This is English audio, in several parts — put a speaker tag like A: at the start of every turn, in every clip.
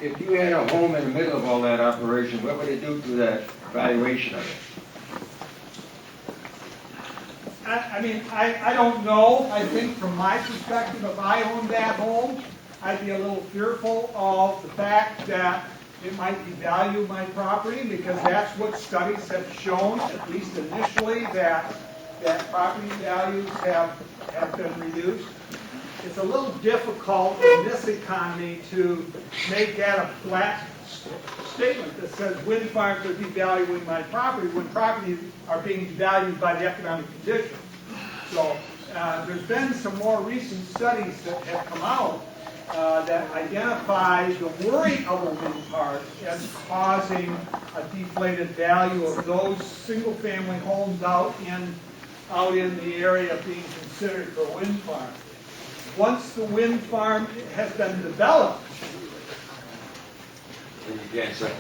A: if you had a home in the middle of all that operation, what would it do to that valuation of it?
B: I don't know. I think from my perspective, if I owned that home, I'd be a little fearful of the fact that it might devalue my property, because that's what studies have shown, at least initially, that property values have been reduced. It's a little difficult in this economy to make that a flat statement that says wind farms are devaluing my property when properties are being devalued by the economic conditions. So there's been some more recent studies that have come out that identify the worry of a wind park as causing a deflated value of those single-family homes out in the area being considered for a wind farm. Once the wind farm has been developed,
A: You can't say.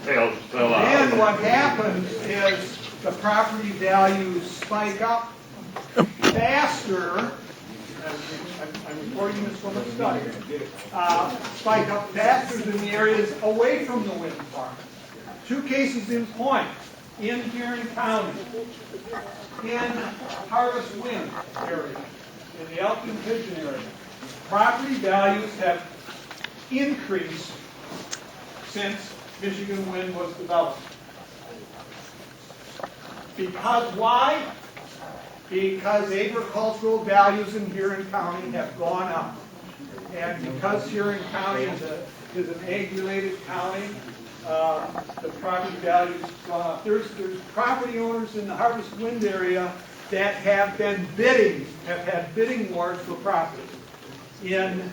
B: then what happens is the property values spike up faster. I'm reporting this from a study. Spike up faster than the areas away from the wind farm. Two cases in point. In Huron County, in Harvest Wind area, in the Elkin Pigeon area, property values have increased since Michigan Wind was developed. Because why? Because agricultural values in Huron County have gone up. And because Huron County is an ag-related county, the property values have gone up. There's property owners in the Harvest Wind area that have had bidding wars for property in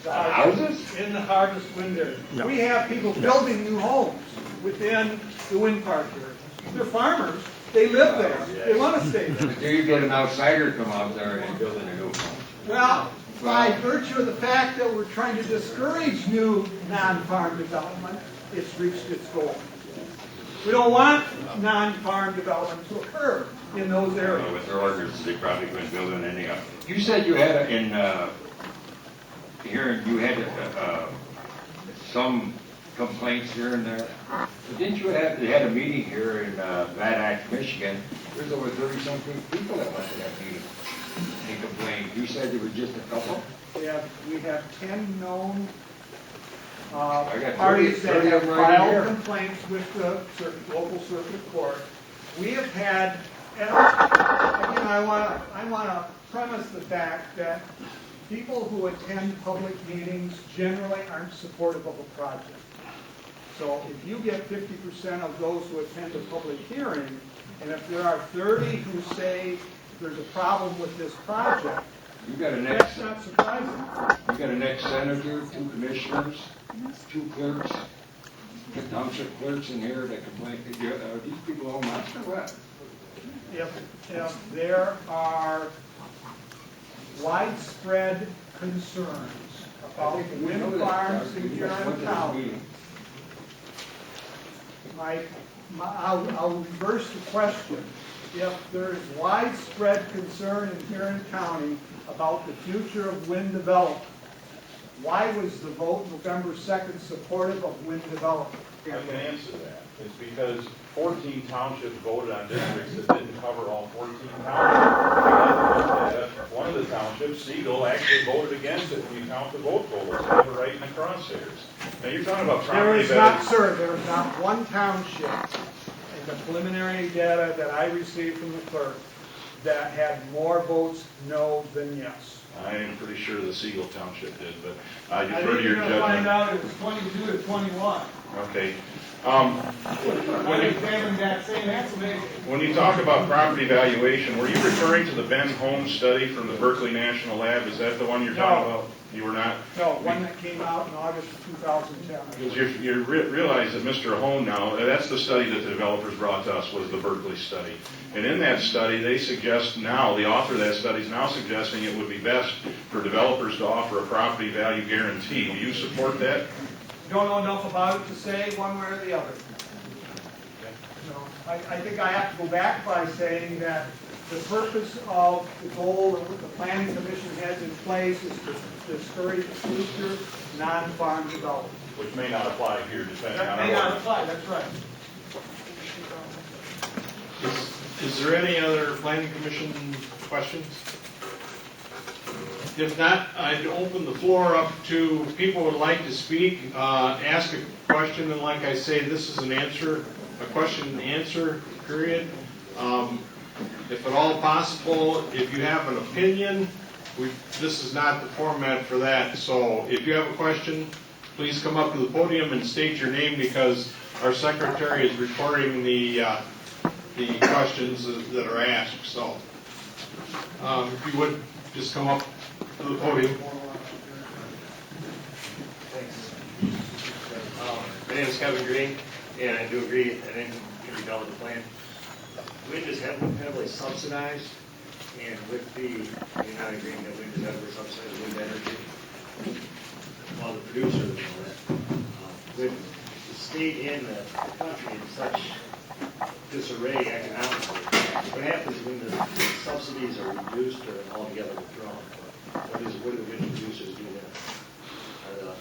B: the Harvest Wind area.
C: No.
B: We have people building new homes within the wind park area. They're farmers. They live there. They want to stay there.
A: Do you get an outsider to come out there and build a new home?
B: Well, by virtue of the fact that we're trying to discourage new non-farm development, it's reached its goal. We don't want non-farm development to occur in those areas.
D: With their orders, they probably couldn't build in any of it.
A: You said you had some complaints here and there. But didn't you they had a meeting here in Bad Axe, Michigan? There's over 30-something people that went to that meeting and complained. You said there were just a couple?
B: We have 10 known
A: I got
B: parties
A: 30
B: that have
A: of them right
B: filed
A: here.
B: complaints with the local circuit court. We have had, and again, I want to premise the fact that people who attend public meetings generally aren't supportive of a project. So if you get 50% of those who attend a public hearing, and if there are 30 who say there's a problem with this project,
A: You got an
B: that's
A: ex,
B: not surprising.
A: you got an ex-senator, 2 commissioners, 2 clerks, the township clerks in here that complain. Are these people all nuts or what?
B: If there are widespread concerns about wind farms in Huron County, I'll reverse the question. If there is widespread concern in Huron County about the future of wind development, why was the vote November 2nd supportive of wind development?
E: I can answer that. It's because 14 townships voted on districts that didn't cover all 14 townships. One of the townships, Siegel, actually voted against it when you count the vote totals. They were right in the crosshairs. Now you're talking about property values.
B: There is not one township in the preliminary data that I received from the clerk that had more votes no than yes.
E: I am pretty sure the Siegel Township did, but I
B: I
E: defer
B: think
E: to your
B: you're going to find
E: judgment.
B: out it was 22 to 21.
E: Okay.
B: I examined that same, that's amazing.
E: When you talk about property valuation, were you referring to the Ben Holmes study from the Berkeley National Lab? Is that the one you're talking
B: No.
E: about? You were not?
B: No, one that came out in August of 2010.
E: Because you realize that Mr. Hone now, that's the study that the developers brought to us, was the Berkeley study. And in that study, they suggest now, the author of that study is now suggesting it would be best for developers to offer a property value guarantee. Do you support that?
B: Don't know enough about it to say one way or the other. No, I think I have to go back by saying that the purpose of the goal that the planning commission has in place is to discourage future non-farm development.
E: Which may not apply here depending on
B: That
E: our
B: may not
E: ordinance.
B: apply, that's right.
C: Is there any other planning commission questions? If not, I'd open the floor up to people who would like to speak, ask a question, and like I say, this is a question and answer period. If at all possible, if you have an opinion, this is not the format for that, so if you have a question, please come up to the podium and state your name because our secretary is recording the questions that are asked. So if you would just come up to the podium.
F: Thanks. My name is Kevin Green, and I do agree that anything can be done with the plan. Wind is heavily subsidized, and with you're not agreeing that wind is heavily subsidized wind energy. Well, the producers know that. With the state and the country in such disarray economically, what happens when the subsidies are reduced or altogether withdrawn? What do the wind producers do then? Are the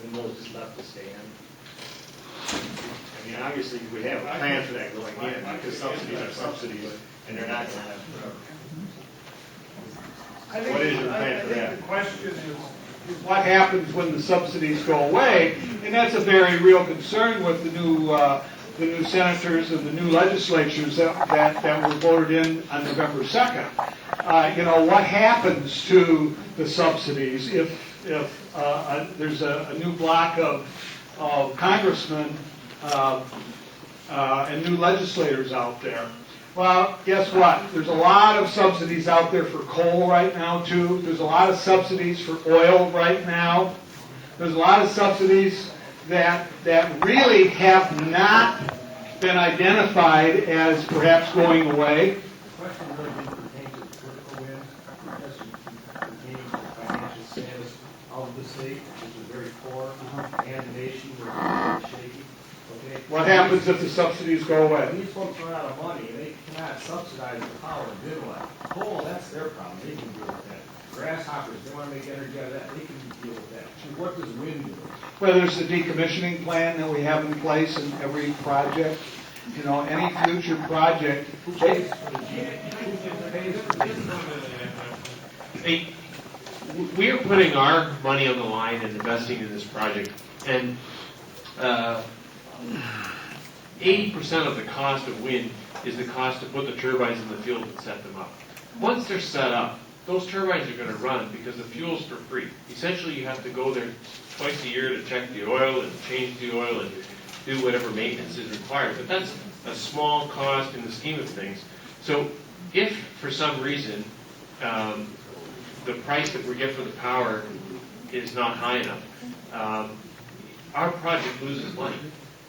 F: windmills just left to stand? I mean, obviously, we have a plan for that going in, because subsidies are subsidies, and they're not going to last forever. What is your plan for
B: I
F: that?
B: think the question is what happens when the subsidies go away, and that's a very real concern with the new senators and the new legislatures that were voted in on November 2nd. What happens to the subsidies if there's a new block of congressmen and new legislators out there? Well, guess what? There's a lot of subsidies out there for coal right now, too. There's a lot of subsidies for oil right now. There's a lot of subsidies that really have not been identified as perhaps going away.
G: The question really didn't pertain to the political wind. The question pertains to the financial status of the state, which is very poor, and the nation, which is very shaky. Okay?
B: What happens if the subsidies go away?
G: These folks run out of money, and they cannot subsidize the power of midwife. Coal, that's their problem. They can deal with that. Grasshoppers, they want to make energy out of that. They can deal with that. So what does wind do?
B: Well, there's the decommissioning plan that we have in place in every project. Any future project.
G: Who pays for the Who pays for the
C: Hey, we are putting our money on the line and investing in this project, and 80% of the cost of wind is the cost to put the turbines in the field and set them up. Once they're set up, those turbines are going to run because the fuel's for free. Essentially, you have to go there twice a year to check the oil and change the oil and do whatever maintenance is required. But that's a small cost in the scheme of things. So if, for some reason, the price that we get for the power is not high enough, our project loses money.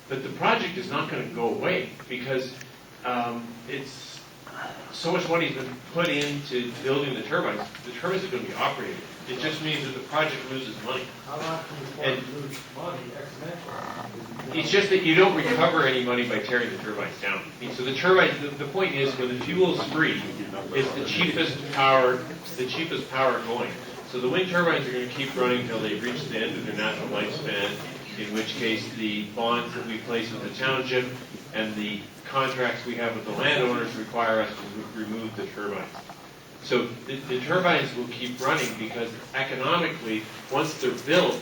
C: But the project is not going to go away because it's so much money has been put into building the turbines. The turbines are going to be operated. It just means that the project loses money.
G: How long can you lose money exponentially?
C: It's just that you don't recover any money by tearing the turbines down. So the turbines, the point is, when the fuel is free, it's the cheapest power going. So the wind turbines are going to keep running until they reach the end of their natural lifespan, in which case the bonds that we place with the township and the contracts we have with the landowners require us to remove the turbines. So the turbines will keep running because economically, once they're built,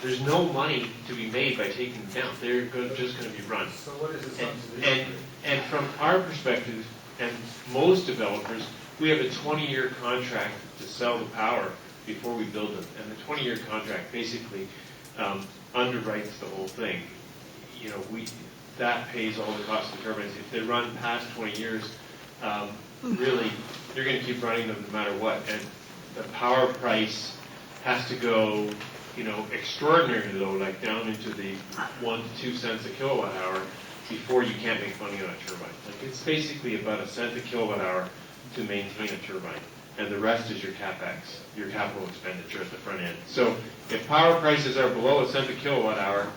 C: there's no money to be made by taking them down. They're just going to be run.
G: So what is the subsidy?
C: And from our perspective, and most developers, we have a 20-year contract to sell the power before we build them. And the 20-year contract basically underwrites the whole thing. That pays all the costs of the turbines. If they run past 20 years, really, you're going to keep running them no matter what. And the power price has to go, extraordinarily low, like down into the 1 to 2 cents a kilowatt hour before you can't make money on a turbine. Like it's basically about a cent a kilowatt hour to maintain a turbine. And the rest is your CapEx, your capital expenditure at the front end. So if power prices are below a cent a kilowatt hour,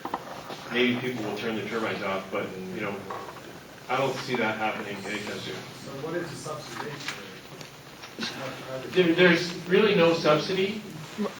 C: maybe people will turn the turbines off, but I don't see that happening anytime soon.
G: So what is the subsidization rate?
C: There's really no subsidy.